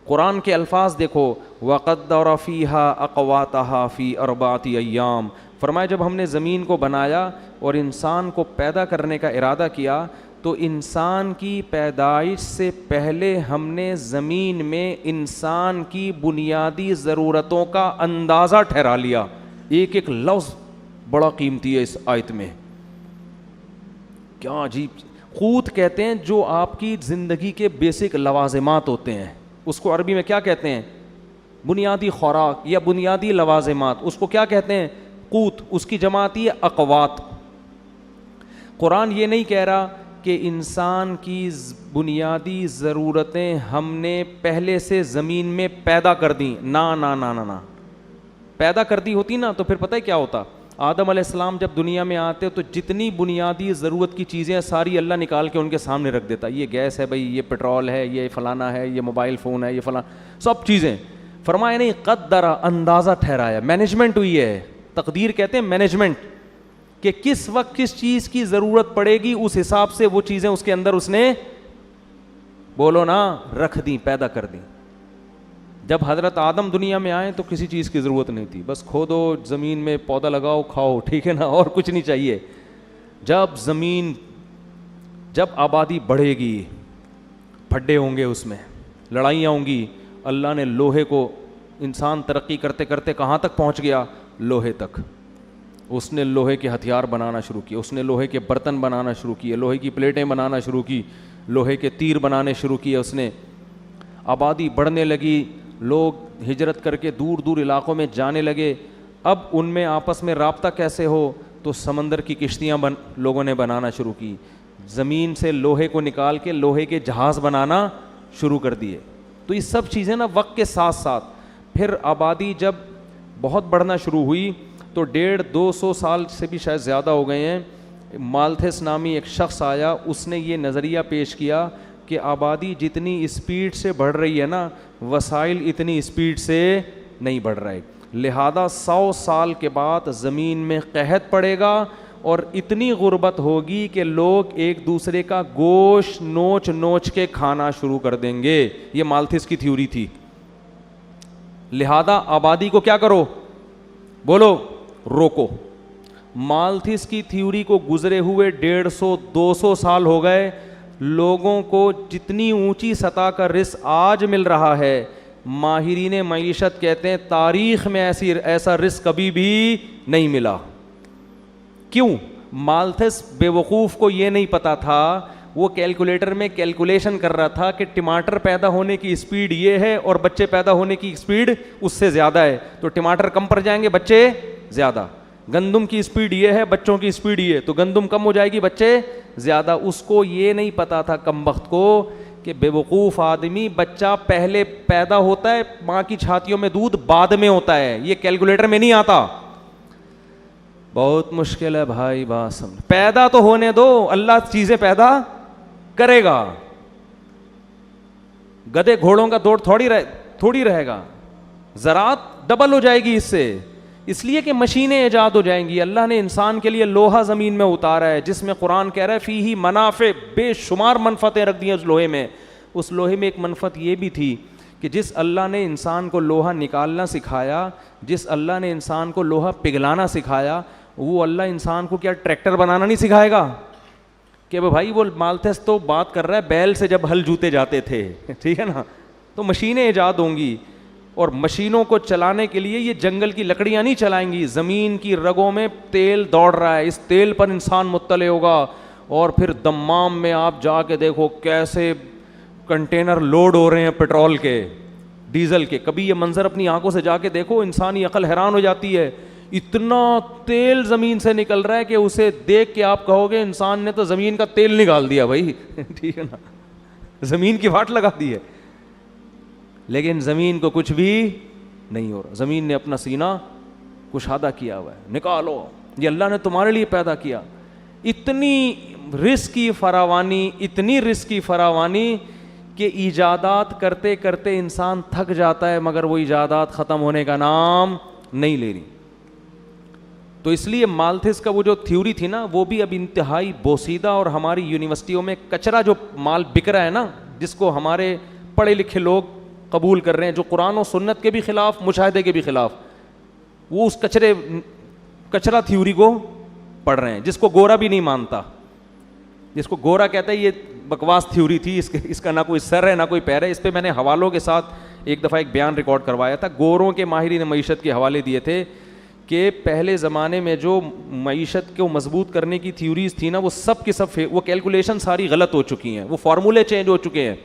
قرآن کے الفاظ دیکھو، وَقَدَّرَ فِيهَا أَقْوَاتَهَا فِي أَرْبَعَةِ أَيَّامٍ، فرمایا جب ہم نے زمین کو بنایا اور انسان کو پیدا کرنے کا ارادہ کیا تو انسان کی پیدائش سے پہلے ہم نے زمین میں انسان کی بنیادی ضرورتوں کا اندازہ ٹھہرا لیا. ایک ایک لفظ بڑا قیمتی ہے اس آیت میں. کیا عجیب. قوت کہتے ہیں جو آپ کی زندگی کے بیسک لوازمات ہوتے ہیں، اس کو عربی میں کیا کہتے ہیں؟ بنیادی خوراک یا بنیادی لوازمات، اس کو کیا کہتے ہیں؟ قوت. اس کی جمع آتی ہے اقوات. قرآن یہ نہیں کہہ رہا کہ انسان کی بنیادی ضرورتیں ہم نے پہلے سے زمین میں پیدا کر دیں. نا نا نا نا نا، پیدا کر دی ہوتی نا تو پھر پتہ ہے کیا ہوتا؟ آدم علیہ السلام جب دنیا میں آتے تو جتنی بنیادی ضرورت کی چیزیں ساری اللہ نکال کے ان کے سامنے رکھ دیتا. یہ گیس ہے بھائی، یہ پیٹرول ہے، یہ فلانا ہے، یہ موبائل فون ہے، یہ فلانا، سب چیزیں. فرمایا نہیں، قدر، اندازہ ٹھہرایا. مینجمنٹ ہوئی ہے. تقدیر کہتے ہیں مینجمنٹ، کہ کس وقت کس چیز کی ضرورت پڑے گی اس حساب سے وہ چیزیں اس کے اندر اس نے، بولو نا، رکھ دیں، پیدا کر دیں. جب حضرت آدم دنیا میں آئے تو کسی چیز کی ضرورت نہیں تھی، بس کھودو، زمین میں پودا لگاؤ، کھاؤ، ٹھیک ہے نا، اور کچھ نہیں چاہیے. جب آبادی بڑھے گی، پھڈے ہوں گے، اس میں لڑائیاں ہوں گی، اللہ نے لوہے کو، انسان ترقی کرتے کرتے کہاں تک پہنچ گیا؟ لوہے تک. اس نے لوہے کے ہتھیار بنانا شروع کیے، اس نے لوہے کے برتن بنانا شروع کیے، لوہے کی پلیٹیں بنانا شروع کی، لوہے کے تیر بنانے شروع کیے. اس نے، آبادی بڑھنے لگی، لوگ ہجرت کر کے دور دور علاقوں میں جانے لگے. اب ان میں آپس میں رابطہ کیسے ہو؟ تو سمندر کی کشتیاں لوگوں نے بنانا شروع کی. زمین سے لوہے کو نکال کے لوہے کے جہاز بنانا شروع کر دیے. تو یہ سب چیزیں نا وقت کے ساتھ ساتھ. پھر آبادی جب بہت بڑھنا شروع ہوئی تو 150-200 سال سے بھی شاید زیادہ ہو گئے ہیں، مالتھس نامی ایک شخص آیا، اس نے یہ نظریہ پیش کیا کہ آبادی جتنی اسپیڈ سے بڑھ رہی ہے نا، وسائل اتنی اسپیڈ سے نہیں بڑھ رہے، لہذا 100 سال کے بعد زمین میں قحط پڑے گا اور اتنی غربت ہوگی کہ لوگ ایک دوسرے کا گوشت نوچ نوچ کے کھانا شروع کر دیں گے. یہ مالتھس کی تھیوری تھی. لہذا آبادی کو کیا کرو؟ بولو، روکو. مالتھس کی تھیوری کو گزرے ہوئے 150-200 سال ہو گئے. لوگوں کو جتنی اونچی سطح کا رزق آج مل رہا ہے، ماہرین معیشت کہتے ہیں تاریخ میں ایسا رزق کبھی بھی نہیں ملا. کیوں؟ مالتھس بے وقوف کو یہ نہیں پتا تھا، وہ کیلکولیٹر میں کیلکولیشن کر رہا تھا کہ ٹماٹر پیدا ہونے کی اسپیڈ یہ ہے اور بچے پیدا ہونے کی اسپیڈ اس سے زیادہ ہے، تو ٹماٹر کم پڑ جائیں گے، بچے زیادہ. گندم کی اسپیڈ یہ ہے، بچوں کی اسپیڈ یہ ہے، تو گندم کم ہو جائے گی، بچے زیادہ. اس کو یہ نہیں پتا تھا کمبخت کو کہ بے وقوف آدمی، بچہ پہلے پیدا ہوتا ہے ماں کی چھاتیوں میں، دودھ بعد میں ہوتا ہے، یہ کیلکولیٹر میں نہیں آتا. بہت مشکل ہے بھائی، بات سمجھ. پیدا تو ہونے دو، اللہ چیزیں پیدا کرے گا. گدے گھوڑوں کا دوڑ تھوڑی رہے گا، زراعت ڈبل ہو جائے گی اس سے، اس لیے کہ مشینیں ایجاد ہو جائیں گی. اللہ نے انسان کے لیے لوہا زمین میں اتارا ہے، جس میں قرآن کہہ رہا ہے فیہ منافع، بے شمار منفعتیں رکھ دی ہیں اس لوہے میں. اس لوہے میں ایک منفعت یہ بھی تھی کہ جس اللہ نے انسان کو لوہا نکالنا سکھایا، جس اللہ نے انسان کو لوہا پگھلانا سکھایا، وہ اللہ انسان کو کیا ٹریکٹر بنانا نہیں سکھائے گا؟ کہ بھائی وہ مالتھس تو بات کر رہا ہے بیل سے جب ہل جوتے جاتے تھے، ٹھیک ہے نا، تو مشینیں ایجاد ہوں گی، اور مشینوں کو چلانے کے لیے یہ جنگل کی لکڑیاں نہیں چلائیں گی، زمین کی رگوں میں تیل دوڑ رہا ہے، اس تیل پر انسان مطلع ہوگا. اور پھر دمام میں آپ جا کے دیکھو کیسے کنٹینر لوڈ ہو رہے ہیں پیٹرول کے، ڈیزل کے. کبھی یہ منظر اپنی آنکھوں سے جا کے دیکھو، انسانی عقل حیران ہو جاتی ہے. اتنا تیل زمین سے نکل رہا ہے کہ اسے دیکھ کے آپ کہو گے انسان نے تو زمین کا تیل نکال دیا بھائی، ٹھیک ہے نا، زمین کی واٹ لگا دی ہے. لیکن زمین کو کچھ بھی نہیں ہو رہا، زمین نے اپنا سینہ کشادہ کیا ہوا ہے، نکالو، یہ اللہ نے تمہارے لیے پیدا کیا. اتنی رزق کی فراوانی، اتنی رزق کی فراوانی کہ ایجادات کرتے کرتے انسان تھک جاتا ہے، مگر وہ ایجادات ختم ہونے کا نام نہیں لے رہی. تو اس لیے مالتھس کا وہ جو تھیوری تھی نا، وہ بھی اب انتہائی بوسیدہ، اور ہماری یونیورسٹیوں میں کچرا جو مال بک رہا ہے نا، جس کو ہمارے پڑھے لکھے لوگ قبول کر رہے ہیں جو قرآن و سنت کے بھی خلاف, مشاہدے کے بھی خلاف, وہ اس کچرا تھیوری کو پڑھ رہے ہیں, جس کو گورا بھی نہیں مانتا, جس کو گورا کہتا ہے یہ بکواس تھیوری تھی, اس کا نہ کوئی سر ہے نہ کوئی پیر ہے. اس پہ میں نے حوالوں کے ساتھ ایک دفعہ ایک بیان ریکارڈ کروایا تھا. گوروں کے ماہرین معیشت کے حوالے دیے تھے کہ پہلے زمانے میں جو معیشت کو مضبوط کرنے کی تھیوریز تھی نا, وہ سب کی سب وہ کیلکولیشن ساری غلط ہو چکی ہیں, وہ فارمولے چینج ہو چکے ہیں.